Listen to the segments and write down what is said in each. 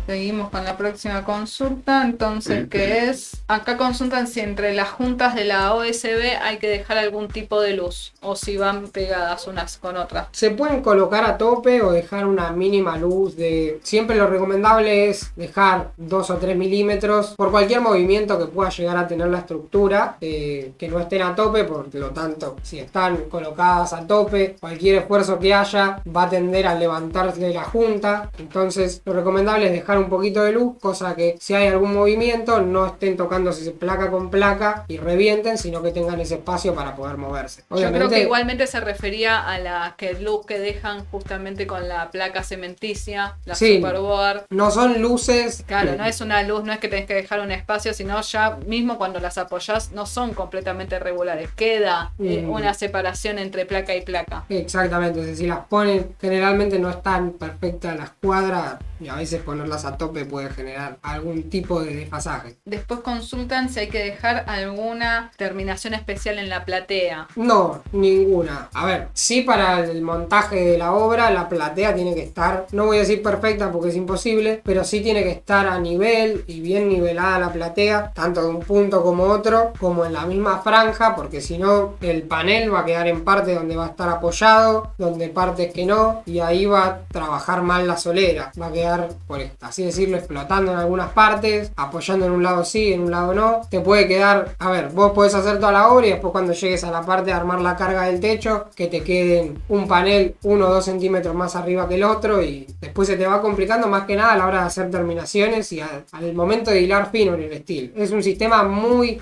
Seguimos con la próxima consulta, entonces, que es, acá consultan si entre las juntas de la OSB hay que dejar algún tipo de luz, o si van pegadas unas con otras. Se pueden colocar a tope o dejar una mínima luz de... Siempre lo recomendable es dejar 2 o 3 milímetros por cualquier movimiento que pueda llegar a tener la estructura, que no estén a tope, por lo tanto, si están colocadas a tope, cualquier esfuerzo que haya va a tender a levantarse la junta. Entonces, lo recomendable es dejar un poquito de luz, cosa que si hay algún movimiento no estén tocándose placa con placa y revienten, sino que tengan ese espacio para poder moverse. Obviamente, yo creo que igualmente se refería a la luz que dejan justamente con la placa cementicia, la Superboard. No son luces. Claro, no es una luz, no es que tenés que dejar un espacio, sino ya mismo cuando las apoyás no son completamente regulares. Queda una separación entre placa y placa. Exactamente, si las ponen, generalmente no están perfectas las cuadras y a veces ponerlas a tope puede generar algún tipo de desfasaje. Después consultan si hay que dejar alguna terminación especial en la platea. No, ninguna. A ver, sí, para el montaje de la obra la platea tiene que estar, no voy a decir perfecta porque es imposible, pero sí tiene que estar a nivel y bien nivelada la platea, tanto de un punto como otro, como en la misma franja, porque si no el panel va a quedar en parte donde va a estar apoyado, donde partes que no, y ahí va a trabajar mal la solera, va a quedar, por así decirlo, explotando en algunas partes, apoyando en un lado sí, en un lado no. Te puede quedar, a ver, vos podés hacer toda la obra y después cuando llegues a la parte de armar la carga del techo, que te queden un panel 1 o 2 centímetros más arriba que el otro, y después se te va complicando más que nada a la hora de hacer terminaciones y al momento de hilar fino en el steel. Es un sistema muy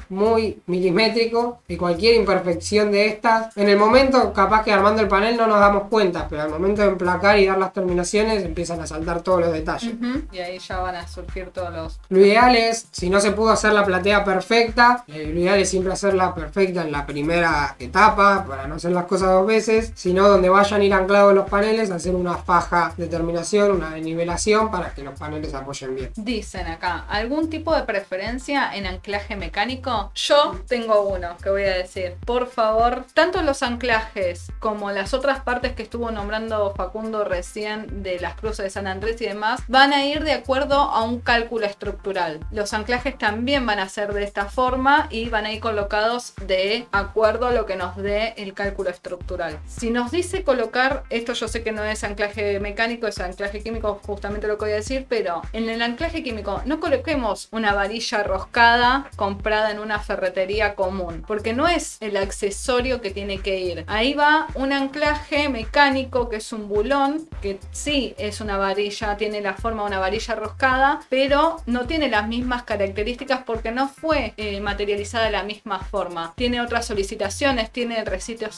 milimétrico y cualquier imperfección de estas, en el momento capaz que armando el panel no nos damos cuenta, pero al momento de emplacar y dar las terminaciones empiezan a saltar todos los detalles. Y ahí ya van a surgir todos los... Lo ideal es, si no se pudo hacer la platea perfecta, lo ideal es siempre hacerla perfecta en la primera etapa, para no hacer las cosas dos veces, sino donde vayan a ir anclados los paneles, hacer una faja de terminación, una nivelación para que los paneles apoyen bien. Dicen acá, ¿algún tipo de preferencia en anclaje mecánico? Yo tengo uno que voy a decir. Por favor, tanto los anclajes como las otras partes que estuvo nombrando Facundo recién de las cruces de San Andrés y demás, van a ir de acuerdo a un cálculo estructural. Los anclajes también van a ser de esta forma y van a ir colocados de acuerdo a lo que nos dé el cálculo estructural. Si nos dice colocar, esto yo sé que no es anclaje mecánico, es anclaje químico, justamente lo que voy a decir, pero en el anclaje químico no coloquemos una varilla roscada comprada en una ferretería común, porque no es el accesorio que tiene que ir. Ahí va un anclaje mecánico que es un bulón, que sí es una varilla, tiene la forma de una varilla roscada, pero no tiene las mismas características porque no fue materializada de la misma forma. Tiene otras solicitaciones, tiene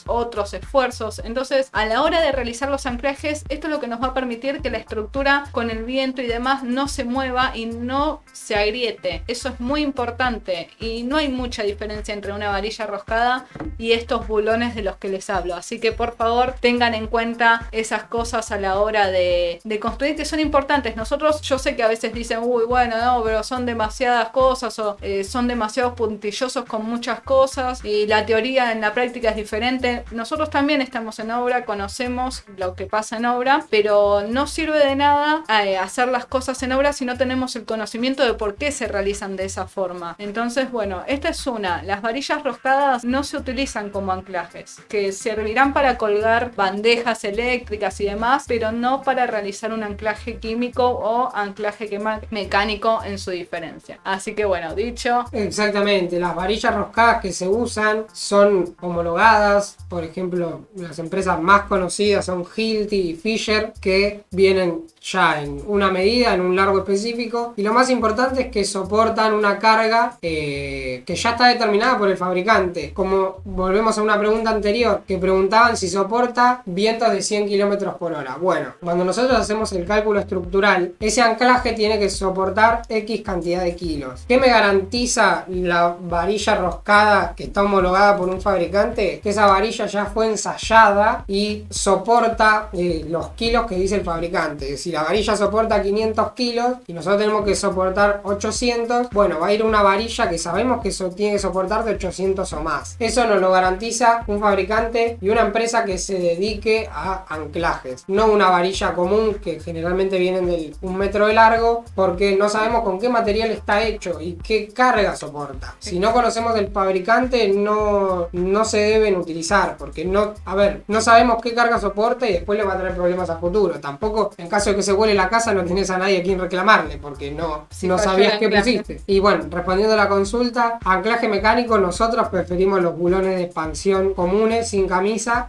otros esfuerzos. Entonces, a la hora de realizar los anclajes, esto es lo que nos va a permitir que la estructura con el viento y demás no se mueva y no se agriete. Eso es muy importante y no hay mucha diferencia entre una varilla roscada y estos bulones de los que les hablo. Así que por favor tengan en cuenta esas cosas a la hora de construir, que son importantes. Nosotros, yo sé que a veces dicen, uy, bueno, no, pero son demasiadas cosas o son demasiados puntillosos con muchas cosas y la teoría en la práctica es diferente. Nosotros también estamos en obra, conocemos lo que pasa en obra, pero no sirve de nada hacer las cosas en obra si no tenemos el conocimiento de por qué se realizan de esa forma. Entonces, bueno, esta es una. Las varillas roscadas no se utilizan como anclajes, que servirán para colgar bandejas eléctricas y demás, pero no para realizar un anclaje químico o anclaje mecánico en su diferencia. Así que bueno, dicho. Exactamente, las varillas roscadas que se usan son homologadas, por ejemplo, las empresas más conocidas son Hilti y Fisher, que vienen ya en una medida, en un largo específico, y lo más importante es que soportan una carga que ya está determinada por el fabricante. Como volvemos a una pregunta anterior, que preguntaban si soporta vientos de 100 km por hora. Bueno, cuando nosotros hacemos el cálculo estructural, ese anclaje tiene que soportar X cantidad de kilos. ¿Qué me garantiza garantiza la varilla roscada que está homologada por un fabricante? Que esa varilla ya fue ensayada y soporta los kilos que dice el fabricante. Si la varilla soporta 500 kilos y nosotros tenemos que soportar 800, bueno, va a ir una varilla que sabemos que eso tiene que soportar de 800 o más. Eso nos lo garantiza un fabricante y una empresa que se dedique a anclajes, no una varilla común que generalmente vienen de 1 metro de largo, porque no sabemos con qué material está hecho y qué carga soporta. Si no conocemos el fabricante, no se deben utilizar, porque no sabemos qué carga soporta y después le va a traer problemas a futuro. Tampoco, en caso de que se vuele la casa, no tenés a nadie a quien reclamarle, porque no sabías qué pusiste. Y bueno, respondiendo a la consulta, anclaje mecánico, nosotros preferimos los bulones de expansión comunes, sin camisa,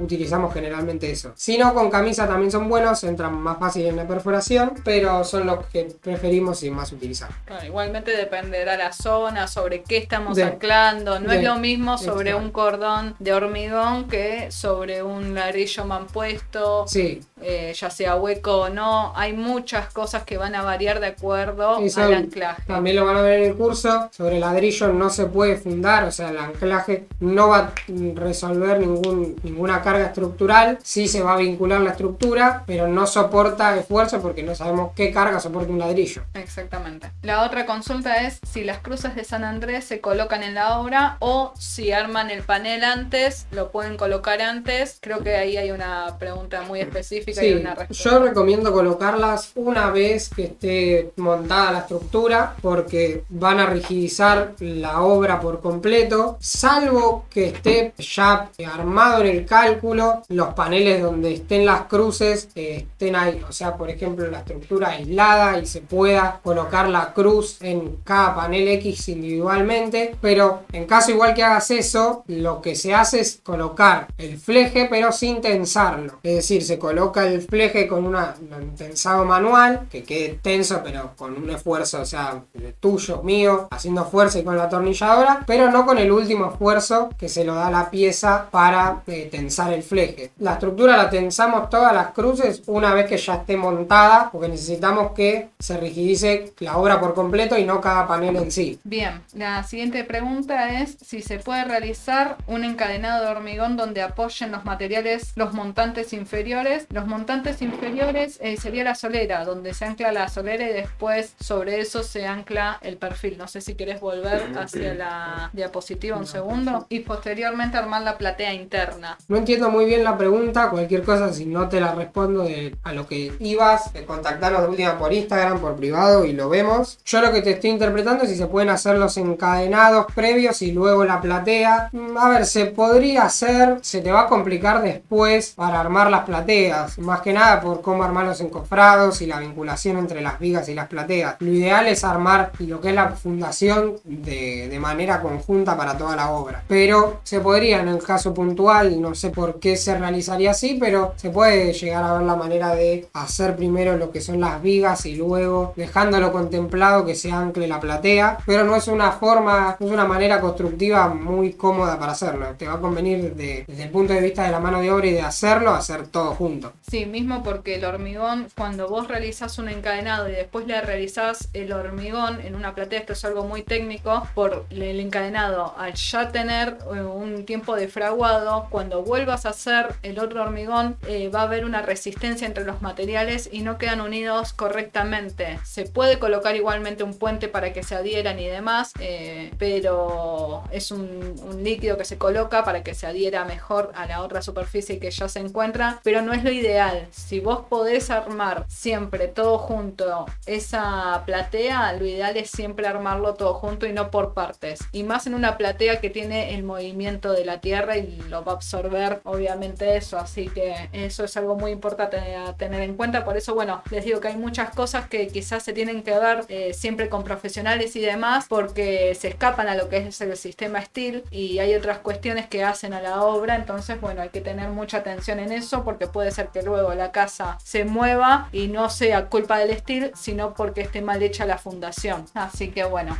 utilizamos generalmente eso. Si no, con camisa también son buenos, entran más fácil en la perforación, pero son los que preferimos y más utilizamos. Claro, igualmente dependerá la zona, sobre qué estamos anclando. No es lo mismo sobre un cordón de hormigón que sobre un ladrillo mampuesto, ya sea hueco o no. Hay muchas cosas que van a variar de acuerdo al anclaje. También lo van a ver en el curso. Sobre ladrillo no se puede fundar, o sea, el anclaje no va a resolver ninguna carga estructural. Sí se va a vincular la estructura, pero no soporta esfuerzo porque no sabemos qué carga soporta un ladrillo. Exactamente. La otra consulta es si las cruces de San Andrés se colocan en la obra o si arman el panel antes, lo pueden colocar antes. Creo que ahí hay una pregunta muy específica y una respuesta. Yo recomiendo colocarlas una vez que esté montada la estructura, porque van a rigidizar la obra por completo, salvo que esté ya armado en el cálculo los paneles donde estén las cruces, estén ahí, o sea, por ejemplo, la estructura aislada y se pueda colocar la cruz en cada panel X individualmente. Pero en caso igual que hagas eso, lo que se hace es colocar el fleje pero sin tensarlo, es decir, se coloca el fleje con un tensado manual que quede tenso pero con un esfuerzo, o sea, tuyo, mío, haciendo fuerza y con la atornilladora, pero no con el último esfuerzo que se lo da la pieza para tensar el fleje. La estructura la tensamos todas las cruces una vez que ya esté montada, porque necesitamos que se rigidice la obra por completo y no cada panel en sí. Bien, la siguiente pregunta es si se puede realizar un encadenado de hormigón donde apoyen los materiales, los montantes inferiores. Los montantes inferiores sería la solera, donde se ancla la solera y después sobre eso se ancla el perfil. No sé si querés volver hacia la diapositiva un segundo. Y posteriormente armar la platea interna. No entiendo muy bien la pregunta, cualquier cosa si no te la respondo a lo que ibas, contactarnos de última por Instagram, por privado y lo vemos. Yo lo que te estoy interpretando es si se pueden hacer los encadenados previos y luego la platea. A ver, se podría hacer, se te va a complicar después para armar las plateas, más que nada por cómo armar los encofrados y la vinculación entre las vigas y las plateas. Lo ideal es armar lo que es la fundación de manera conjunta para toda la obra, pero se podría en el caso puntual, no sé por qué se realizaría así, pero se puede llegar a ver la manera de hacer primero lo que son las vigas y luego dejándolo contemplado que se ancle la platea, pero no es una forma, no es una manera constructiva muy cómoda para hacerlo. Te va a convenir desde el punto de vista de la mano de obra y de hacerlo, hacer todo junto. Sí, mismo porque el hormigón, cuando vos realizás un encadenado y después le realizás el hormigón en una platea, esto es algo muy técnico, por el encadenado, al ya tener un tiempo de fraguado, cuando vuelvas a hacer el otro hormigón, va a haber una resistencia entre los materiales y no quedan unidos correctamente. Se puede colocar igualmente un puente para que se adhieran y demás, pero es un líquido que se coloca para que se adhiera mejor a la otra superficie que ya se encuentra, pero no es lo ideal. Si vos podés armar siempre todo junto esa platea, lo ideal es siempre armarlo todo junto y no por partes, y más en una platea que tiene el movimiento de la tierra y lo va a absorber obviamente eso, así que eso es algo muy importante a tener en cuenta. Por eso, bueno, les digo que hay muchas cosas que quizás se tienen que ver siempre con profesionales y demás, porque se escapan a lo que es el sistema steel y hay otras cuestiones que hacen a la obra. Entonces, bueno, hay que tener mucha atención en eso, porque puede ser que luego la casa se mueva y no sea culpa del steel, sino porque esté mal hecha la fundación. Así que bueno,